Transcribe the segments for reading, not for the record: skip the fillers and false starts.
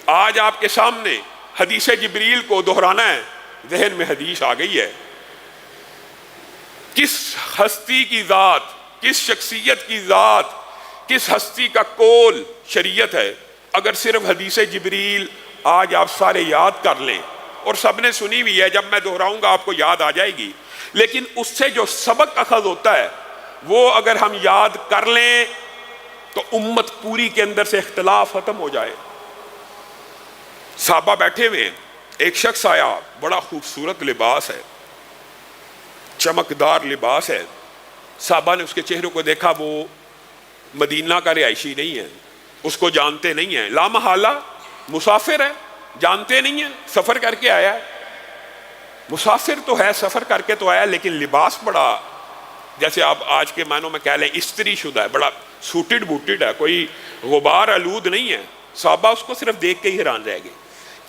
آج آپ کے سامنے حدیث جبریل کو دہرانا ہے، ذہن میں حدیث آ گئی ہے، کس ہستی کی ذات، کس شخصیت کی ذات، کس ہستی کا قول شریعت ہے۔ اگر صرف حدیث جبریل آج آپ سارے یاد کر لیں، اور سب نے سنی ہوئی ہے، جب میں دہراؤں گا آپ کو یاد آ جائے گی، لیکن اس سے جو سبق اخذ ہوتا ہے وہ اگر ہم یاد کر لیں تو امت پوری کے اندر سے اختلاف ختم ہو جائے۔ صحابہ بیٹھے ہوئے، ایک شخص آیا، بڑا خوبصورت لباس ہے، چمکدار لباس ہے۔ صحابہ نے اس کے چہرے کو دیکھا، وہ مدینہ کا رہائشی نہیں ہے، اس کو جانتے نہیں ہیں، لا محالہ مسافر ہے، جانتے نہیں ہیں، سفر کر کے آیا ہے۔ مسافر تو ہے، سفر کر کے تو آیا، لیکن لباس بڑا، جیسے آپ آج کے معنوں میں کہہ لیں استری شدہ ہے، بڑا سوٹڈ بوٹڈ ہے، کوئی غبار آلود نہیں ہے۔ صحابہ اس کو صرف دیکھ کے ہی حیران رہ گئے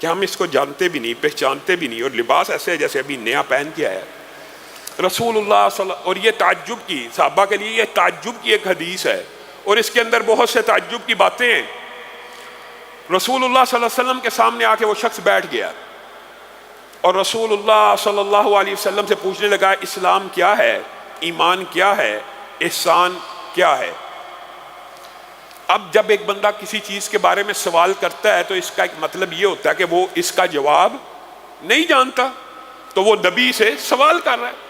کہ ہم اس کو جانتے بھی نہیں، پہچانتے بھی نہیں، اور لباس ایسے ہے جیسے ابھی نیا پہن کے آیا ہے۔ رسول اللہ صلی اللہ، اور یہ تعجب کی، صحابہ کے لیے یہ تعجب کی ایک حدیث ہے، اور اس کے اندر بہت سے تعجب کی باتیں ہیں۔ رسول اللہ صلی اللہ علیہ وسلم کے سامنے آ کے وہ شخص بیٹھ گیا، اور رسول اللہ صلی اللہ علیہ وسلم سے پوچھنے لگا، اسلام کیا ہے، ایمان کیا ہے، احسان کیا ہے۔ اب جب ایک بندہ کسی چیز کے بارے میں سوال کرتا ہے تو اس کا ایک مطلب یہ ہوتا ہے کہ وہ اس کا جواب نہیں جانتا، تو وہ نبی سے سوال کر رہا ہے۔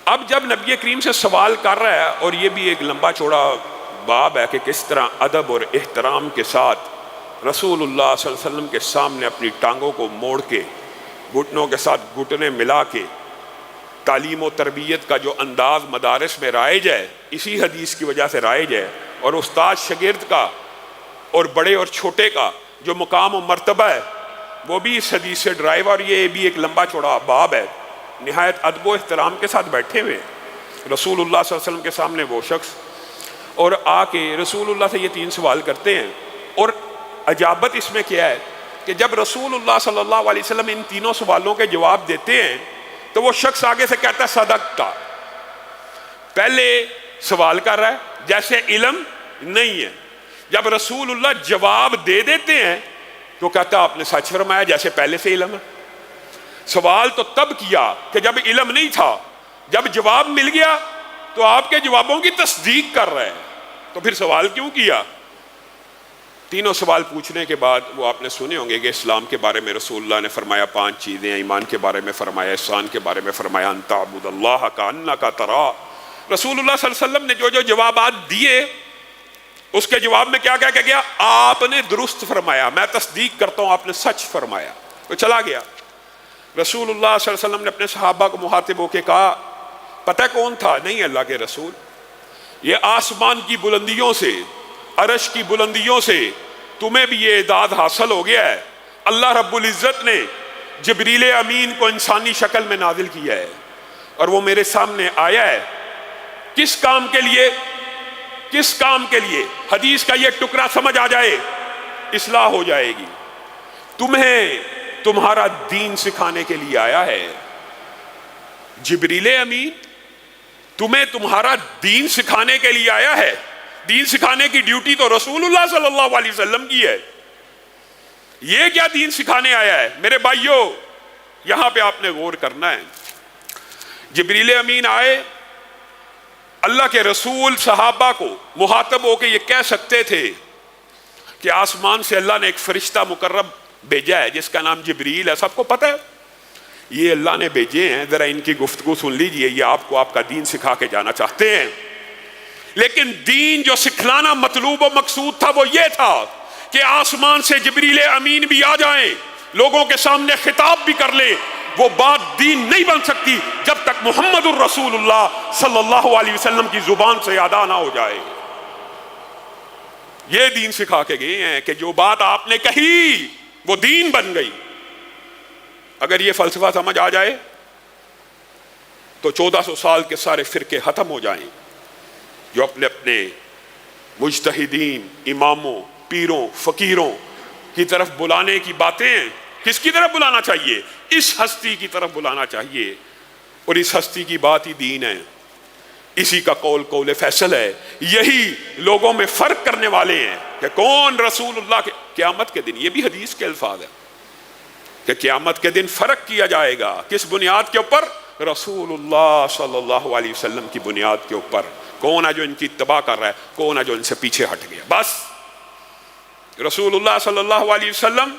اب جب نبی کریم سے سوال کر رہا ہے، اور یہ بھی ایک لمبا چوڑا باب ہے کہ کس طرح ادب اور احترام کے ساتھ رسول اللہ صلی اللہ علیہ وسلم کے سامنے اپنی ٹانگوں کو موڑ کے، گھٹنوں کے ساتھ گھٹنے ملا کے، تعلیم و تربیت کا جو انداز مدارس میں رائج ہے، اسی حدیث کی وجہ سے رائج ہے، اور استاد شاگرد کا اور بڑے اور چھوٹے کا جو مقام و مرتبہ ہے وہ بھی اس حدیث سے ڈرائیو، اور یہ بھی ایک لمبا چوڑا باب ہے۔ نہایت ادب و احترام کے ساتھ بیٹھے ہوئے رسول اللہ صلی اللہ علیہ وسلم کے سامنے وہ شخص، اور آ کے رسول اللہ سے یہ 3 سوال کرتے ہیں، اور عجابت اس میں کیا ہے کہ جب رسول اللہ صلی اللہ علیہ وسلم ان تینوں سوالوں کے جواب دیتے ہیں تو وہ شخص آگے سے کہتا ہے صدقتا، پہلے سوال کر رہا ہے جیسے علم نہیں ہے، جب رسول اللہ جواب دے دیتے ہیں تو کہتا آپ نے سچ فرمایا جیسے پہلے سے علم ہے۔ سوال تو تب کیا کہ جب علم نہیں تھا، جب جواب مل گیا تو آپ کے جوابوں کی تصدیق کر رہے ہیں، تو پھر سوال کیوں کیا؟ تینوں سوال پوچھنے کے بعد وہ آپ نے سنے ہوں گے کہ اسلام کے بارے میں رسول اللہ نے فرمایا 5 چیزیں، ایمان کے بارے میں فرمایا، احسان کے بارے میں فرمایا، ان تعبد اللہ کانک تراہ۔ رسول اللہ صلی اللہ علیہ وسلم نے جو جو جوابات دیے اس کے جواب میں کیا کہہ کے گیا؟ آپ نے درست فرمایا، میں تصدیق کرتا ہوں آپ نے سچ فرمایا۔ وہ چلا گیا۔ رسول اللہ صلی اللہ علیہ وسلم نے اپنے صحابہ کو مخاطب ہو کے کہا، پتہ کون تھا؟ نہیں اللہ کے رسول، یہ آسمان کی بلندیوں سے، عرش کی بلندیوں سے تمہیں بھی یہ اعداد حاصل ہو گیا ہے، اللہ رب العزت نے جبریل امین کو انسانی شکل میں نازل کیا ہے، اور وہ میرے سامنے آیا ہے۔ کس کام کے لیے؟ کس کام کے لیے؟ حدیث کا یہ ٹکڑا سمجھ آ جائے اصلاح ہو جائے گی۔ تمہیں تمہارا دین سکھانے کے لیے آیا ہے جبریل امین، تمہیں تمہارا دین سکھانے کے لیے آیا ہے۔ دین سکھانے کی ڈیوٹی تو رسول اللہ صلی اللہ علیہ وسلم کی ہے، یہ کیا دین سکھانے آیا ہے؟ میرے بھائیوں یہاں پہ آپ نے غور کرنا ہے۔ جبریل امین آئے، اللہ کے رسول صحابہ کو مخاطب ہو کے یہ کہہ سکتے تھے کہ آسمان سے اللہ نے ایک فرشتہ مقرب بھیجا ہے جس کا نام جبریل ہے، سب کو پتہ ہے یہ اللہ نے بھیجے ہیں، ذرا ان کی گفتگو سن لیجئے، یہ آپ کو آپ کا دین سکھا کے جانا چاہتے ہیں۔ لیکن دین جو سکھلانا مطلوب و مقصود تھا وہ یہ تھا کہ آسمان سے جبریل امین بھی آ جائیں، لوگوں کے سامنے خطاب بھی کر لیں، وہ بات دین نہیں بن سکتی جب تک محمد الرسول اللہ صلی اللہ علیہ وسلم کی زبان سے ادا نہ ہو جائے۔ یہ دین سکھا کے گئے ہیں کہ جو بات آپ نے کہی وہ دین بن گئی۔ اگر یہ فلسفہ سمجھ آ جائے تو 1400 سال کے سارے فرقے ختم ہو جائیں جو اپنے اپنے مجتہدین، اماموں، پیروں، فقیروں کی طرف بلانے کی باتیں ہیں۔ کس کی طرف بلانا چاہیے؟ اس ہستی کی طرف بلانا چاہیے، اور اس ہستی کی بات ہی دین ہے، اسی کا قول فیصل ہے، یہی لوگوں میں فرق کرنے والے ہیں۔ کہ کون رسول اللہ کے قیامت کے دن، یہ بھی حدیث کے الفاظ ہیں کہ قیامت کے دن فرق کیا جائے گا کس بنیاد کے اوپر؟ رسول اللہ صلی اللہ علیہ وسلم کی بنیاد کے اوپر. کون ہے جو ان کی اتباع کر رہا ہے، کون ہے جو ان سے پیچھے ہٹ گیا. بس رسول اللہ صلی اللہ علیہ وسلم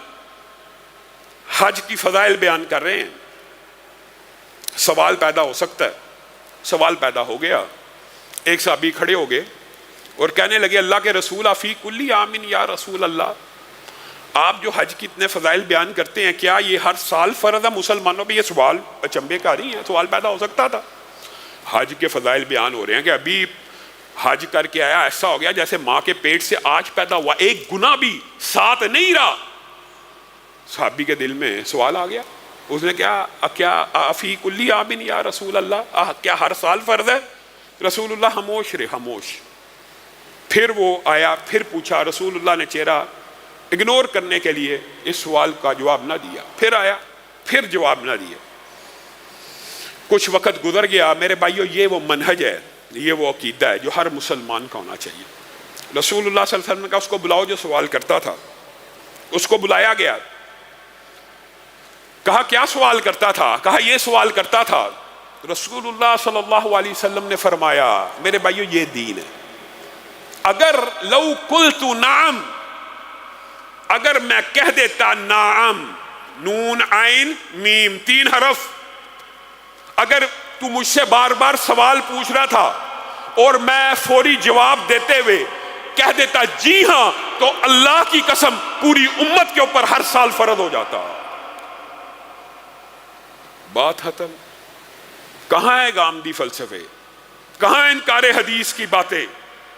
حج کی فضائل بیان کر رہے ہیں. سوال پیدا ہو سکتا ہے، سوال پیدا ہو گیا. ایک صحابی کھڑے ہو گئے اور کہنے لگے اللہ کے رسول فی کلی عامن یا رسول اللہ، آپ جو حج کی اتنے فضائل بیان کرتے ہیں کیا یہ ہر سال فرض ہے مسلمانوں پہ؟ یہ سوال اچنبے کا نہیں ہے، سوال پیدا ہو سکتا تھا. حج کے فضائل بیان ہو رہے ہیں کہ ابھی حج کر کے آیا ایسا ہو گیا جیسے ماں کے پیٹ سے آج پیدا ہوا، ایک گناہ بھی ساتھ نہیں رہا. صحابی کے دل میں سوال آ گیا. اس نے کیا فی کلی عامن یا رسول اللہ، کیا ہر سال فرض ہے؟ رسول اللہ خاموش رہے، خاموش. پھر وہ آیا، پھر پوچھا. رسول اللہ نے چہرہ اگنور کرنے کے لیے اس سوال کا جواب نہ دیا. پھر آیا، پھر جواب نہ دیا. کچھ وقت گزر گیا. میرے بھائیو، یہ وہ منہج ہے، یہ وہ عقیدہ ہے جو ہر مسلمان کا ہونا چاہیے. رسول اللہ صلی اللہ علیہ وسلم نے کہا اس کو بلاؤ جو سوال کرتا تھا. اس کو بلایا گیا. کہا کیا سوال کرتا تھا؟ کہا یہ سوال کرتا تھا. رسول اللہ صلی اللہ علیہ وسلم نے فرمایا میرے بھائیو یہ دین ہے. اگر لو قلت نعم، اگر میں کہہ دیتا نعم، نون عین میم 3 حرف، اگر تو مجھ سے بار بار سوال پوچھ رہا تھا اور میں فوری جواب دیتے ہوئے کہہ دیتا جی ہاں، تو اللہ کی قسم پوری امت کے اوپر ہر سال فرض ہو جاتا. بات ختم. کہاں ہے گامدی فلسفے؟ کہاں انکار حدیث کی باتیں؟